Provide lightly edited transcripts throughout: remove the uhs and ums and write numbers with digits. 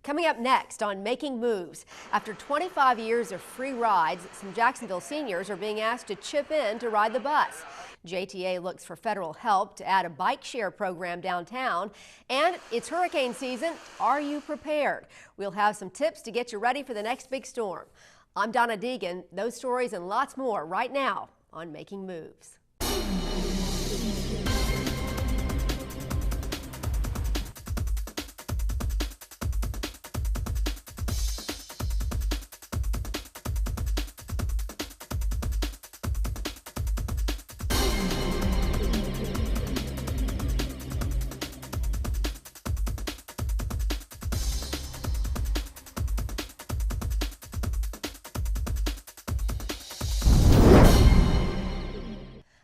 Coming up next on Making Moves, after 25 years of free rides, some Jacksonville seniors are being asked to chip in to ride the bus. JTA looks for federal help to add a bike share program downtown. And it's hurricane season. Are you prepared? We'll have some tips to get you ready for the next big storm. I'm Donna Deegan. Those stories and lots more right now on Making Moves.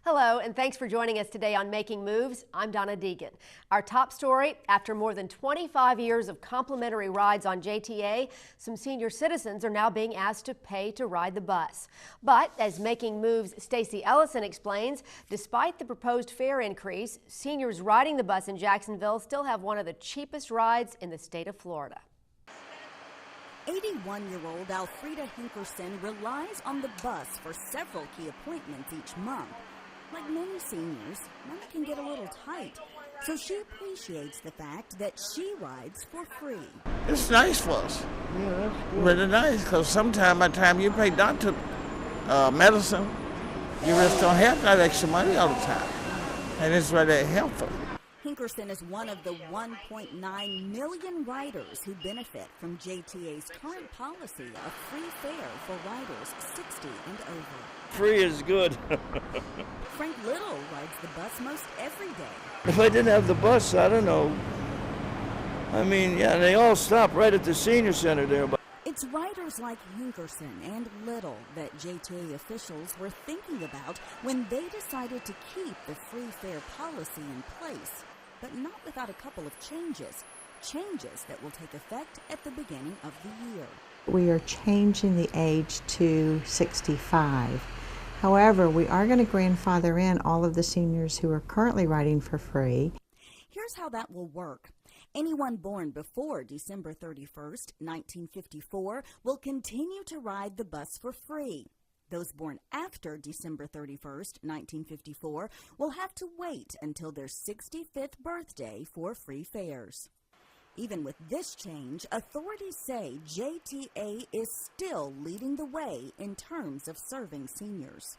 Hello, and thanks for joining us today on Making Moves. I'm Donna Deegan. Our top story, after more than 25 years of complimentary rides on JTA, some senior citizens are now being asked to pay to ride the bus. But as Making Moves' Stacey Ellison explains, despite the proposed fare increase, seniors riding the bus in Jacksonville still have one of the cheapest rides in the state of Florida. 81-year-old Alfreda Hinkerson relies on the bus for several key appointments each month. Like many seniors, money can get a little tight, so she appreciates the fact that she rides for free. It's nice for us. Yeah, that's good. Really nice, because sometimes by the time you pay doctor medicine, you just don't have that extra money all the time, and it's really helpful. Hinkerson is one of the 1.9 million riders who benefit from JTA's current policy of free fare for riders 60 and over. Free is good. Frank Little rides the bus most every day. If I didn't have the bus, I don't know. I mean, yeah, they all stop right at the senior center there. But it's riders like Hinkerson and Little that JTA officials were thinking about when they decided to keep the free fare policy in place, but not without a couple of changes that will take effect at the beginning of the year. We are changing the age to 65. However, we are going to grandfather in all of the seniors who are currently riding for free. Here's how that will work. Anyone born before December 31st, 1954 will continue to ride the bus for free. Those born after December 31st, 1954 will have to wait until their 65th birthday for free fares. Even with this change, authorities say JTA is still leading the way in terms of serving seniors.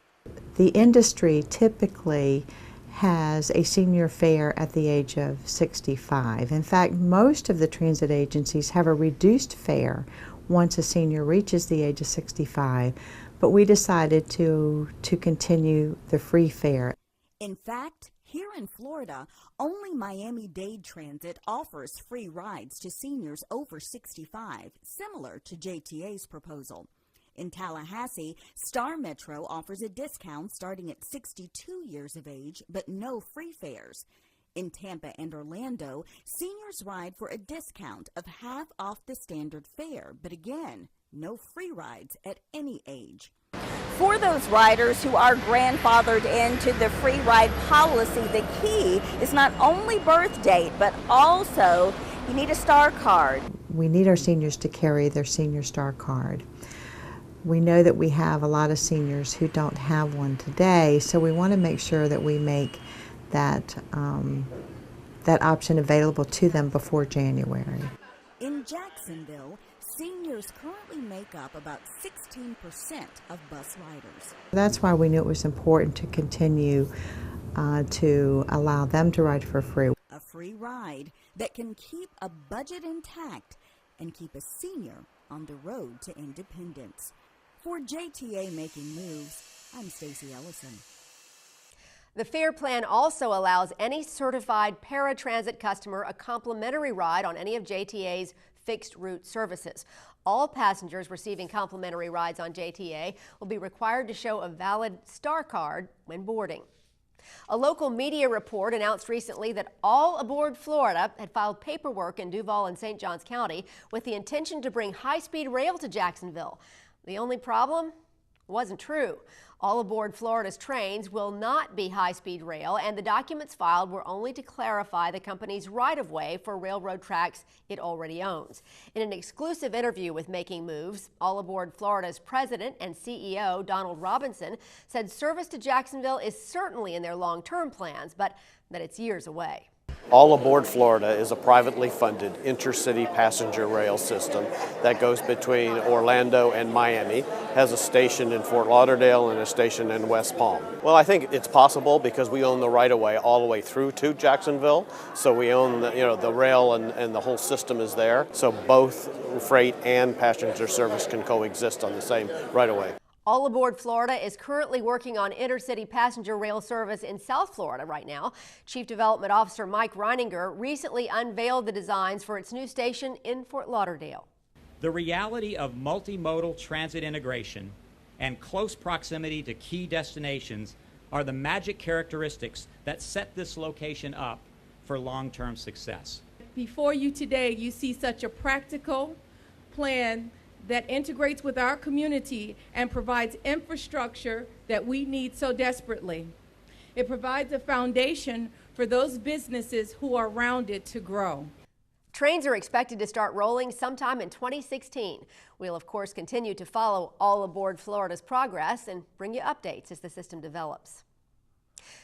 The industry typically has a senior fare at the age of 65. In fact, most of the transit agencies have a reduced fare once a senior reaches the age of 65, but we decided to continue the free fare. In fact, here in Florida, only Miami-Dade Transit offers free rides to seniors over 65, similar to JTA's proposal. In Tallahassee, Star Metro offers a discount starting at 62 years of age, but no free fares. In Tampa and Orlando, seniors ride for a discount of half off the standard fare, but again, no free rides at any age. For those riders who are grandfathered into the free ride policy, the key is not only birth date, but also you need a star card. We need our seniors to carry their senior star card. We know that we have a lot of seniors who don't have one today, so we want to make sure that we make that option available to them before January. In Jacksonville, seniors currently make up about 16% of bus riders. That's why we knew it was important to continue to allow them to ride for free. A free ride that can keep a budget intact and keep a senior on the road to independence. For JTA Making Moves, I'm Stacey Ellison. The fare plan also allows any certified paratransit customer a complimentary ride on any of JTA's fixed route services. All passengers receiving complimentary rides on JTA will be required to show a valid star card when boarding. A local media report announced recently that all aboard Florida had filed paperwork in Duval and St. Johns County with the intention to bring high-speed rail to Jacksonville. The only problem? Wasn't true. All Aboard Florida's trains will not be high-speed rail, and the documents filed were only to clarify the company's right-of-way for railroad tracks it already owns. In an exclusive interview with Making Moves, All Aboard Florida's president and CEO, Donald Robinson, said service to Jacksonville is certainly in their long-term plans, but that it's years away. All Aboard Florida is a privately funded intercity passenger rail system that goes between Orlando and Miami, has a station in Fort Lauderdale and a station in West Palm. Well, I think it's possible because we own the right-of-way all the way through to Jacksonville, so we own the rail and the whole system is there, so both freight and passenger service can coexist on the same right-of-way. All Aboard Florida is currently working on intercity passenger rail service in South Florida right now. Chief Development Officer Mike Reininger recently unveiled the designs for its new station in Fort Lauderdale. The reality of multimodal transit integration and close proximity to key destinations are the magic characteristics that set this location up for long-term success. Before you today, you see such a practical plan that integrates with our community and provides infrastructure that we need so desperately. It provides a foundation for those businesses who are around it to grow. Trains are expected to start rolling sometime in 2016. We'll, of course, continue to follow All Aboard Florida's progress and bring you updates as the system develops.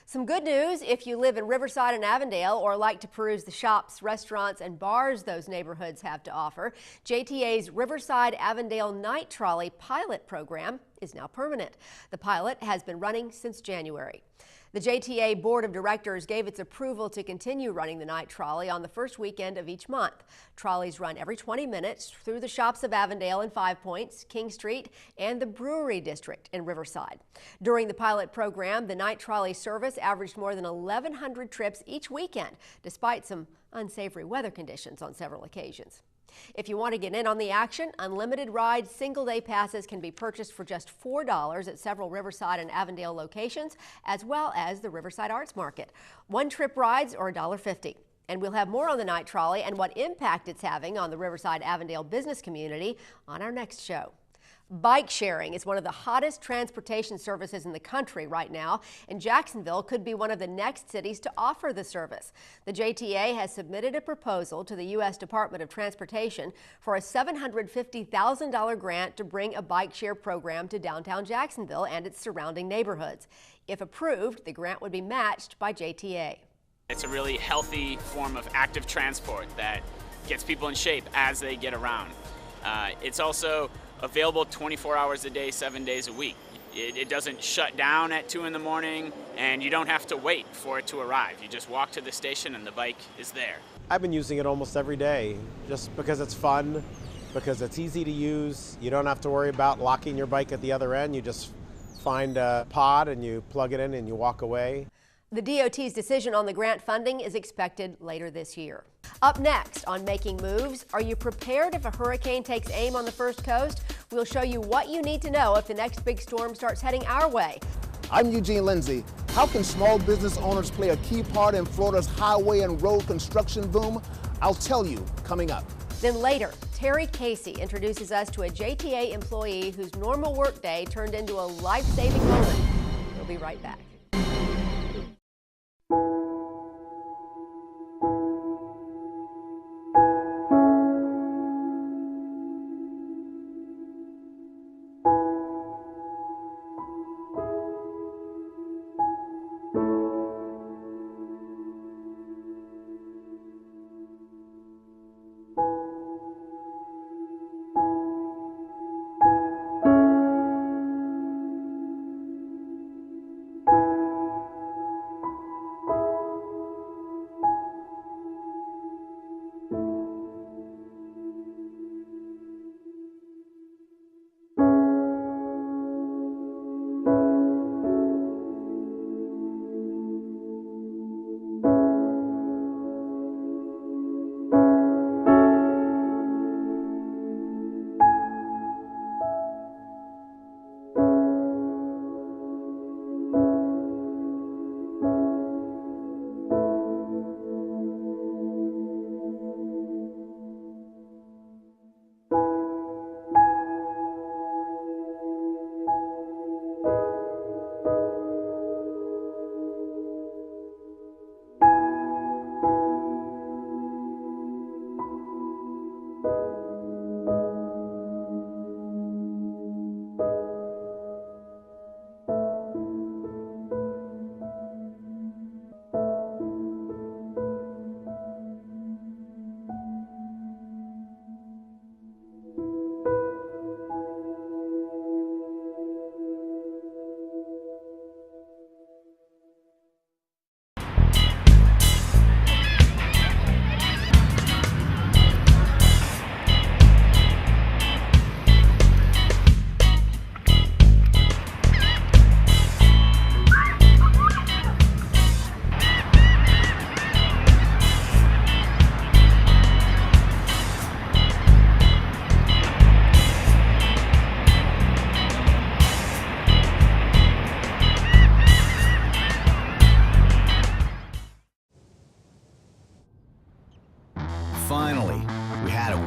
Some good news if you live in Riverside and Avondale or like to peruse the shops, restaurants, and bars those neighborhoods have to offer. JTA's Riverside Avondale Night Trolley pilot program is now permanent. The pilot has been running since January. The JTA Board of Directors gave its approval to continue running the Night Trolley on the first weekend of each month. Trolleys run every 20 minutes through the shops of Avondale and Five Points, King Street, and the Brewery District in Riverside. During the pilot program, the Night Trolley service averaged more than 1,100 trips each weekend, despite some unsavory weather conditions on several occasions. If you want to get in on the action, unlimited ride single-day passes can be purchased for just $4 at several Riverside and Avondale locations, as well as the Riverside Arts Market. One-trip rides are $1.50. And we'll have more on the Night Trolley and what impact it's having on the Riverside Avondale business community on our next show. Bike sharing is one of the hottest transportation services in the country right now, and Jacksonville could be one of the next cities to offer the service. The JTA has submitted a proposal to the U.S. Department of Transportation for a $750,000 grant to bring a bike share program to downtown Jacksonville and its surrounding neighborhoods. If approved, the grant would be matched by JTA. It's a really healthy form of active transport that gets people in shape as they get around. It's also available 24 hours a day, 7 days a week. It doesn't shut down at 2 in the morning, and you don't have to wait for it to arrive. You just walk to the station and the bike is there. I've been using it almost every day just because it's fun, because it's easy to use. You don't have to worry about locking your bike at the other end. You just find a pod and you plug it in and you walk away. The DOT's decision on the grant funding is expected later this year. Up next on Making Moves, are you prepared if a hurricane takes aim on the First Coast? We'll show you what you need to know if the next big storm starts heading our way. I'm Eugene Lindsay. How can small business owners play a key part in Florida's highway and road construction boom? I'll tell you coming up. Then later, Terry Casey introduces us to a JTA employee whose normal workday turned into a life-saving moment. We'll be right back.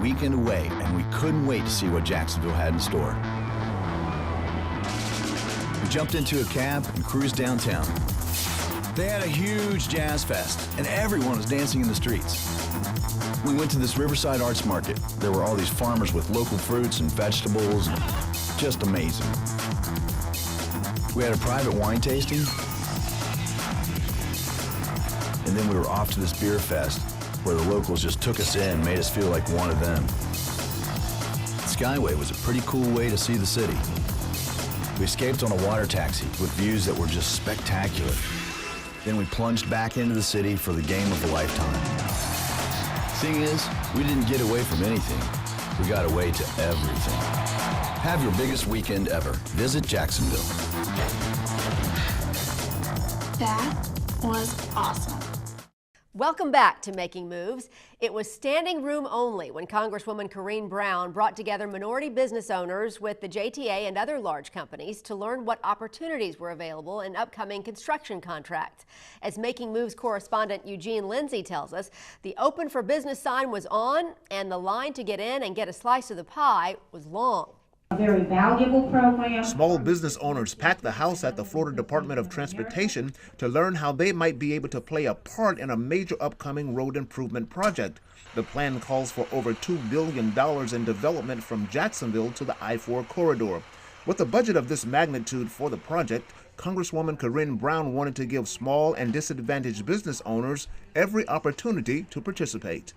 weekend away, and we couldn't wait to see what Jacksonville had in store. We jumped into a cab and cruised downtown. They had a huge jazz fest, and everyone was dancing in the streets. We went to this Riverside Arts Market. There were all these farmers with local fruits and vegetables. Just amazing. We had a private wine tasting. And then we were off to this beer fest where the locals just took us in and made us feel like one of them. Skyway was a pretty cool way to see the city. We escaped on a water taxi with views that were just spectacular. Then we plunged back into the city for the game of a lifetime. Thing is, we didn't get away from anything. We got away to everything. Have your biggest weekend ever. Visit Jacksonville. That was awesome. Welcome back to Making Moves. It was standing room only when Congresswoman Corrine Brown brought together minority business owners with the JTA and other large companies to learn what opportunities were available in upcoming construction contracts. As Making Moves correspondent Eugene Lindsay tells us, the Open for Business sign was on and the line to get in and get a slice of the pie was long. A very valuable program. Small business owners packed the house at the Florida Department of Transportation to learn how they might be able to play a part in a major upcoming road improvement project. The plan calls for over $2 billion in development from Jacksonville to the I-4 corridor. With a budget of this magnitude for the project, Congresswoman Corrine Brown wanted to give small and disadvantaged business owners every opportunity to participate.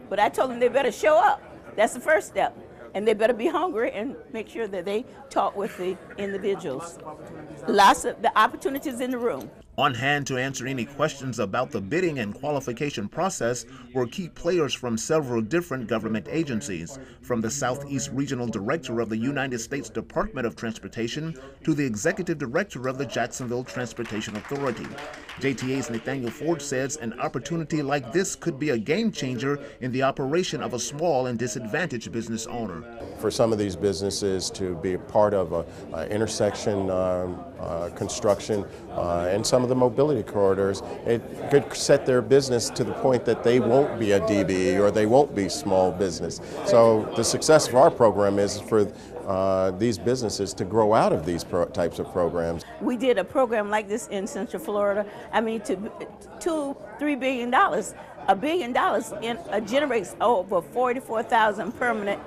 But I told them they better show up. That's the first step. And they better be hungry and make sure that they talk with the individuals. Lots of the opportunities in the room. On hand to answer any questions about the bidding and qualification process were key players from several different government agencies, from the Southeast Regional Director of the United States Department of Transportation to the Executive Director of the Jacksonville Transportation Authority. JTA's Nathaniel Ford says an opportunity like this could be a game changer in the operation of a small and disadvantaged business owner. For some of these businesses to be a part of an intersection construction and some of the mobility corridors, it could set their business to the point that they won't be a DBE or they won't be small business. So the success of our program is for these businesses to grow out of these types of programs. We did a program like this in Central Florida. I mean, to $2-3 billion. $1 billion generates over 44,000 permanent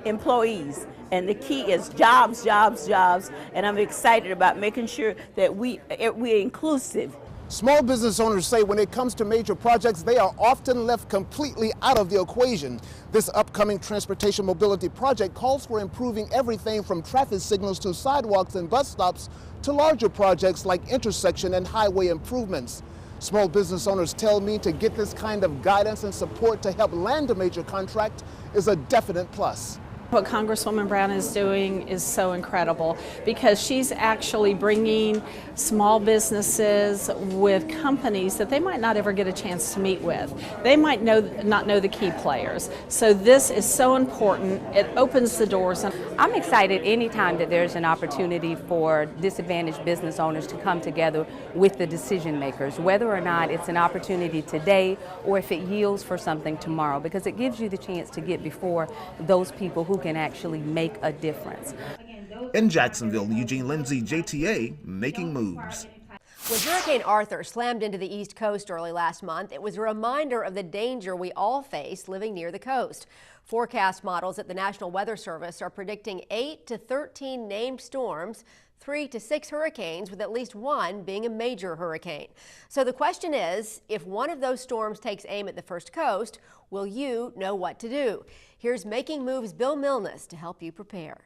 employees. And the key is jobs, jobs, jobs. And I'm excited about making sure that we're inclusive. Small business owners say when it comes to major projects, they are often left completely out of the equation. This upcoming transportation mobility project calls for improving everything from traffic signals to sidewalks and bus stops to larger projects like intersection and highway improvements. Small business owners tell me to get this kind of guidance and support to help land a major contract is a definite plus. What Congresswoman Brown is doing is so incredible because she's actually bringing small businesses with companies that they might not ever get a chance to meet with. They might not know the key players. So this is so important. It opens the doors. I'm excited anytime that there's an opportunity for disadvantaged business owners to come together with the decision makers, whether or not it's an opportunity today or if it yields for something tomorrow, because it gives you the chance to get before those people who can actually make a difference. In Jacksonville, Eugene Lindsay, JTA, Making Moves. When Hurricane Arthur slammed into the East Coast early last month, it was a reminder of the danger we all face living near the coast. Forecast models at the National Weather Service are predicting 8 to 13 named storms, 3 to 6 hurricanes, with at least one being a major hurricane. So the question is, if one of those storms takes aim at the first coast, will you know what to do? Here's Making Moves' Bill Milnes to help you prepare.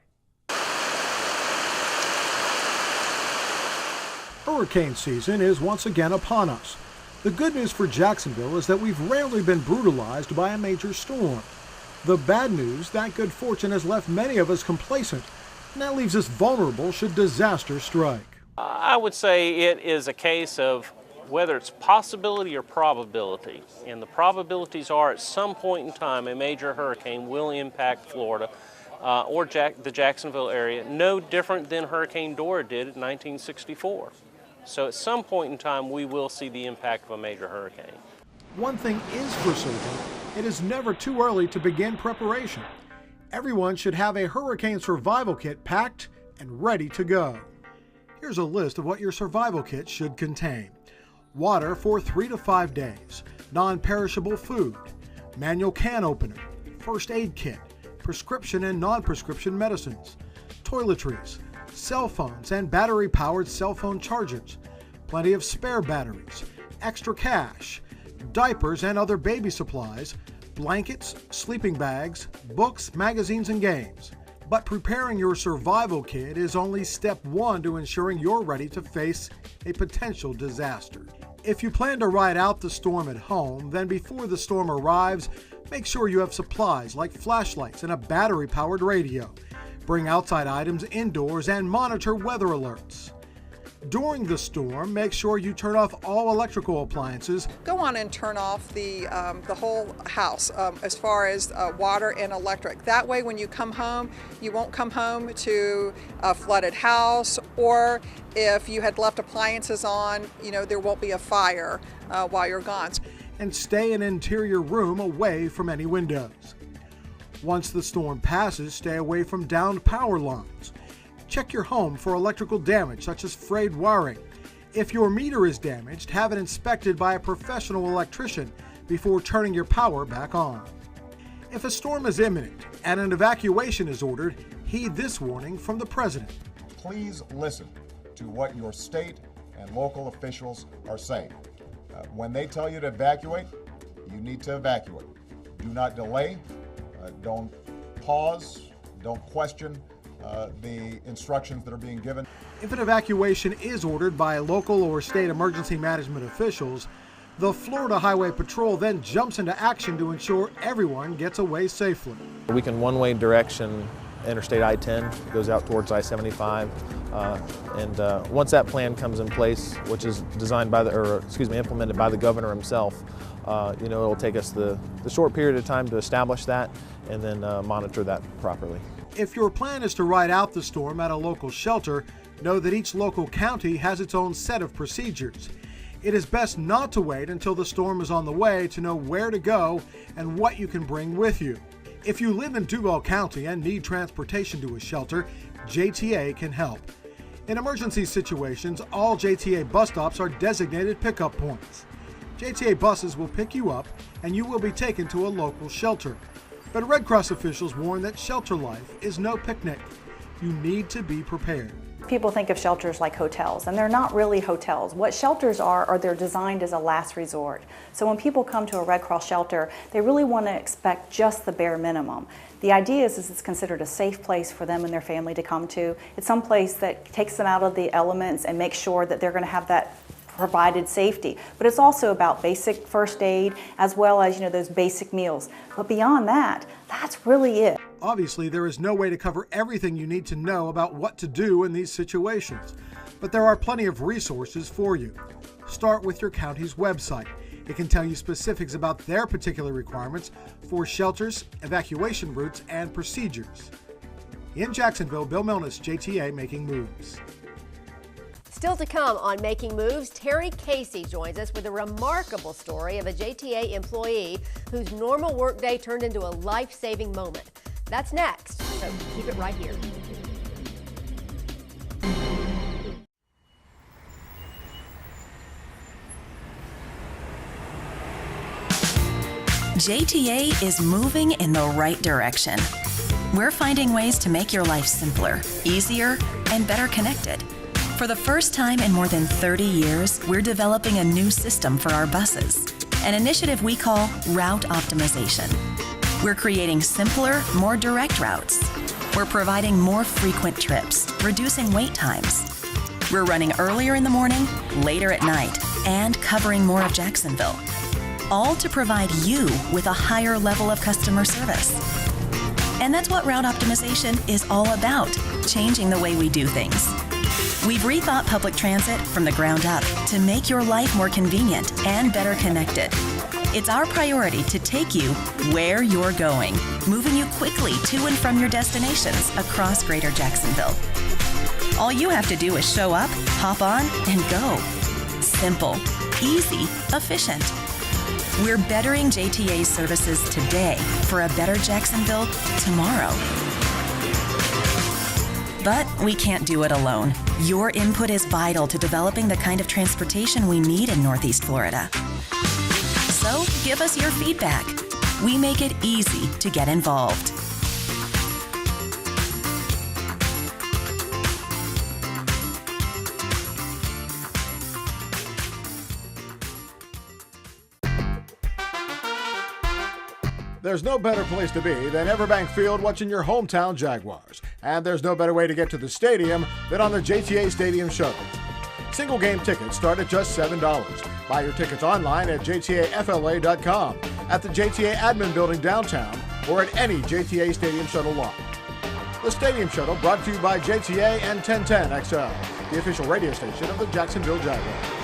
Hurricane season is once again upon us. The good news for Jacksonville is that we've rarely been brutalized by a major storm. The bad news, that good fortune has left many of us complacent, and that leaves us vulnerable should disaster strike. I would say it is a case of whether it's possibility or probability. And the probabilities are at some point in time a major hurricane will impact Florida or the Jacksonville area, no different than Hurricane Dora did in 1964. So at some point in time we will see the impact of a major hurricane. One thing is for certain, It is never too early to begin preparation. Everyone should have a hurricane survival kit packed and ready to go. Here's a list of what your survival kit should contain. Water for 3 to 5 days, non-perishable food, manual can opener, first aid kit, prescription and non-prescription medicines, toiletries, cell phones and battery-powered cell phone chargers, plenty of spare batteries, extra cash, diapers and other baby supplies, blankets, sleeping bags, books, magazines, and games. But preparing your survival kit is only step one to ensuring you're ready to face a potential disaster. If you plan to ride out the storm at home, then before the storm arrives, make sure you have supplies like flashlights and a battery-powered radio. Bring outside items indoors and monitor weather alerts. During the storm, make sure you turn off all electrical appliances. Go on and turn off the whole house as far as water and electric. That way when you come home, you won't come home to a flooded house, or if you had left appliances on, there won't be a fire while you're gone. And stay in an interior room away from any windows. Once the storm passes, stay away from downed power lines. Check your home for electrical damage such as frayed wiring. If your meter is damaged, have it inspected by a professional electrician before turning your power back on. If a storm is imminent and an evacuation is ordered, heed this warning from the President. Please listen to what your state and local officials are saying. When they tell you to evacuate, you need to evacuate. Do not delay, don't pause, don't question the instructions that are being given. If an evacuation is ordered by local or state emergency management officials, the Florida Highway Patrol then jumps into action to ensure everyone gets away safely. We can one-way direction Interstate I-10, goes out towards I-75, and once that plan comes in place, which is designed by implemented by the governor himself, it'll take us the short period of time to establish that and then monitor that properly. If your plan is to ride out the storm at a local shelter, know that each local county has its own set of procedures. It is best not to wait until the storm is on the way to know where to go and what you can bring with you. If you live in Duval County and need transportation to a shelter, JTA can help. In emergency situations, all JTA bus stops are designated pickup points. JTA buses will pick you up and you will be taken to a local shelter. But Red Cross officials warn that shelter life is no picnic. You need to be prepared. People think of shelters like hotels, and they're not really hotels. What shelters are they're designed as a last resort. So when people come to a Red Cross shelter, they really want to expect just the bare minimum. The idea is it's considered a safe place for them and their family to come to. It's some place that takes them out of the elements and makes sure that they're going to have that provided safety. But it's also about basic first aid as well as those basic meals. But beyond that, that's really it. Obviously, there is no way to cover everything you need to know about what to do in these situations, but there are plenty of resources for you. Start with your county's website. It can tell you specifics about their particular requirements for shelters, evacuation routes, and procedures. In Jacksonville, Bill Milnes, JTA Making Moves. Still to come on Making Moves, Terry Casey joins us with a remarkable story of a JTA employee whose normal workday turned into a life-saving moment. That's next, so keep it right here. JTA is moving in the right direction. We're finding ways to make your life simpler, easier, and better connected. For the first time in more than 30 years, we're developing a new system for our buses, an initiative we call Route Optimization. We're creating simpler, more direct routes. We're providing more frequent trips, reducing wait times. We're running earlier in the morning, later at night, and covering more of Jacksonville. All to provide you with a higher level of customer service. And that's what Route Optimization is all about, changing the way we do things. We've rethought public transit from the ground up to make your life more convenient and better connected. It's our priority to take you where you're going, moving you quickly to and from your destinations across Greater Jacksonville. All you have to do is show up, hop on, and go. Simple, easy, efficient. We're bettering JTA's services today for a better Jacksonville tomorrow. But we can't do it alone. Your input is vital to developing the kind of transportation we need in Northeast Florida. So give us your feedback. We make it easy to get involved. There's no better place to be than Everbank Field watching your hometown Jaguars. And there's no better way to get to the stadium than on the JTA Stadium Shuttle. Single game tickets start at just $7. Buy your tickets online at jtafla.com, at the JTA Admin Building downtown, or at any JTA Stadium Shuttle lot. The Stadium Shuttle brought to you by JTA and 1010XL, the official radio station of the Jacksonville Jaguars.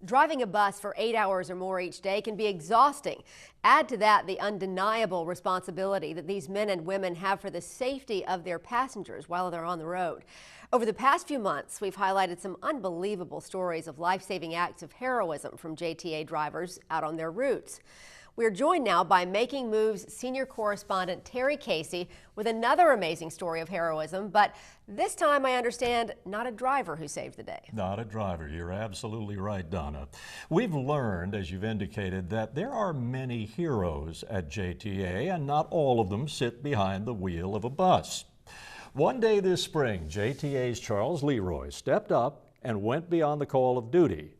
Driving a bus for 8 hours or more each day can be exhausting. Add to that the undeniable responsibility that these men and women have for the safety of their passengers while they're on the road. Over the past few months, we've highlighted some unbelievable stories of life-saving acts of heroism from JTA drivers out on their routes. We're joined now by Making Moves senior correspondent Terry Casey with another amazing story of heroism, but this time I understand not a driver who saved the day. Not a driver. You're absolutely right, Donna. We've learned, as you've indicated, that there are many heroes at JTA, and not all of them sit behind the wheel of a bus. One day this spring, JTA's Charles Leroy stepped up and went beyond the call of duty.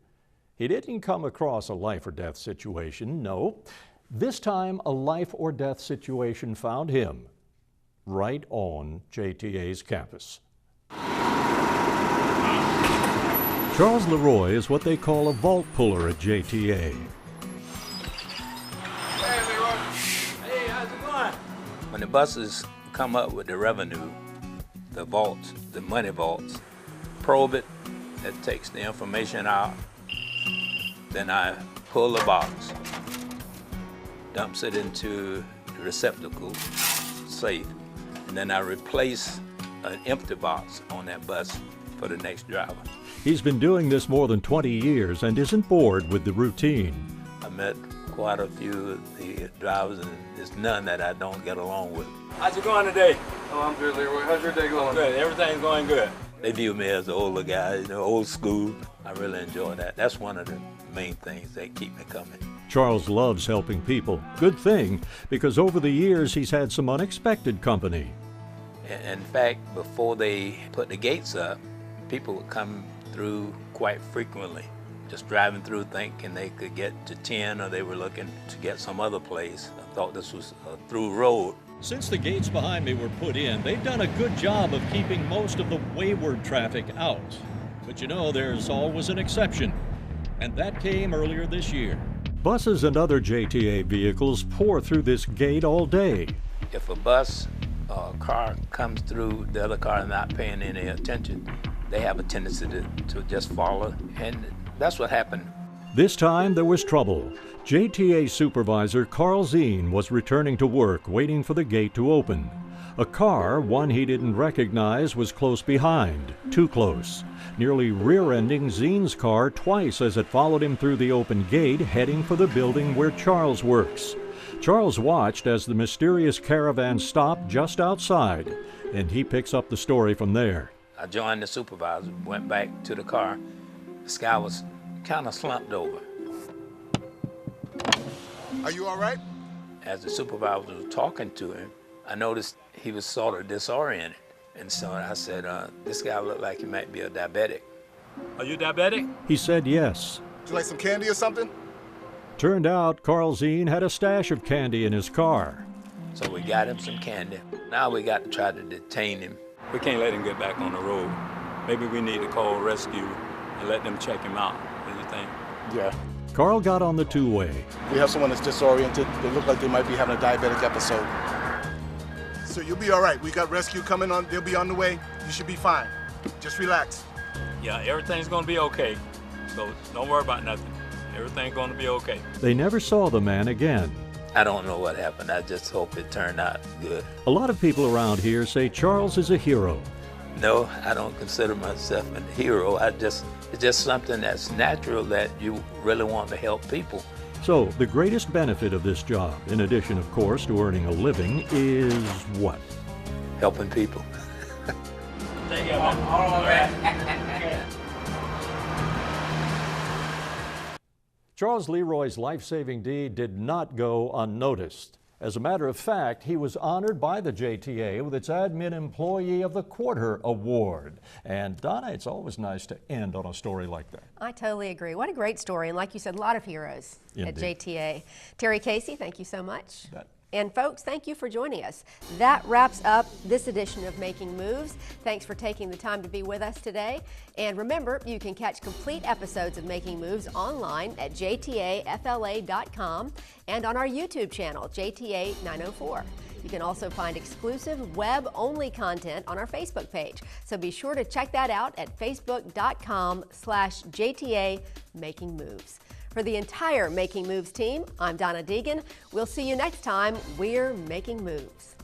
He didn't come across a life or death situation, no. This time, a life or death situation found him right on JTA's campus. Charles Leroy is what they call a vault puller at JTA. Hey, Leroy. Hey, how's it going? When the buses come up with the revenue, the vaults, the money vaults, probe it, it takes the information out. Then I pull the box, dumps it into the receptacle, safe, and then I replace an empty box on that bus for the next driver. He's been doing this more than 20 years and isn't bored with the routine. I met quite a few of the drivers, and there's none that I don't get along with. How's it going today? Oh, I'm good, Leroy. How's your day going? Good. Everything's going good. They view me as an older guy, old school. I really enjoy that. That's one of the main things that keep me coming. Charles loves helping people. Good thing, because over the years he's had some unexpected company. In fact, before they put the gates up, people would come through quite frequently, just driving through thinking they could get to 10 or they were looking to get some other place. I thought this was a through road. Since the gates behind me were put in, they've done a good job of keeping most of the wayward traffic out. But you know, there's always an exception, and that came earlier this year. Buses and other JTA vehicles pour through this gate all day. If a bus or a car comes through, the other car is not paying any attention, they have a tendency to just follow, and that's what happened. This time there was trouble. JTA supervisor Carl Zine was returning to work, waiting for the gate to open. A car, one he didn't recognize, was close behind, too close, nearly rear-ending Zine's car twice as it followed him through the open gate, heading for the building where Charles works. Charles watched as the mysterious caravan stopped just outside, and he picks up the story from there. I joined the supervisor, went back to the car. This guy was kind of slumped over. Are you all right? As the supervisor was talking to him, I noticed he was sort of disoriented. And so I said, this guy looked like he might be a diabetic. Are you diabetic? He said yes. Would you like some candy or something? Turned out Carl Zine had a stash of candy in his car. So we got him some candy. Now we got to try to detain him. We can't let him get back on the road. Maybe we need to call rescue and let them check him out. What do you think? Yeah. Carl got on the two-way. We have someone that's disoriented. They look like they might be having a diabetic episode. So you'll be all right. We got rescue coming on. They'll be on the way. You should be fine. Just relax. Yeah, everything's gonna be okay. So don't worry about nothing. Everything's gonna be okay. They never saw the man again. I don't know what happened. I just hope it turned out good. A lot of people around here say Charles is a hero. No, I don't consider myself a hero. It's just something that's natural that you really want to help people. So the greatest benefit of this job, in addition, of course, to earning a living, is what? Helping people. Thank you. All right. Charles Leroy's life-saving deed did not go unnoticed. As a matter of fact, he was honored by the JTA with its Admin Employee of the Quarter Award. And Donna, it's always nice to end on a story like that. I totally agree. What a great story. And like you said, a lot of heroes at JTA. Terry Casey, thank you so much. And folks, thank you for joining us. That wraps up this edition of Making Moves. Thanks for taking the time to be with us today. And remember, you can catch complete episodes of Making Moves online at jtafla.com and on our YouTube channel, JTA 904. You can also find exclusive web-only content on our Facebook page. So be sure to check that out at facebook.com/JTA Making Moves. For the entire Making Moves team, I'm Donna Deegan. We'll see you next time. We're Making Moves.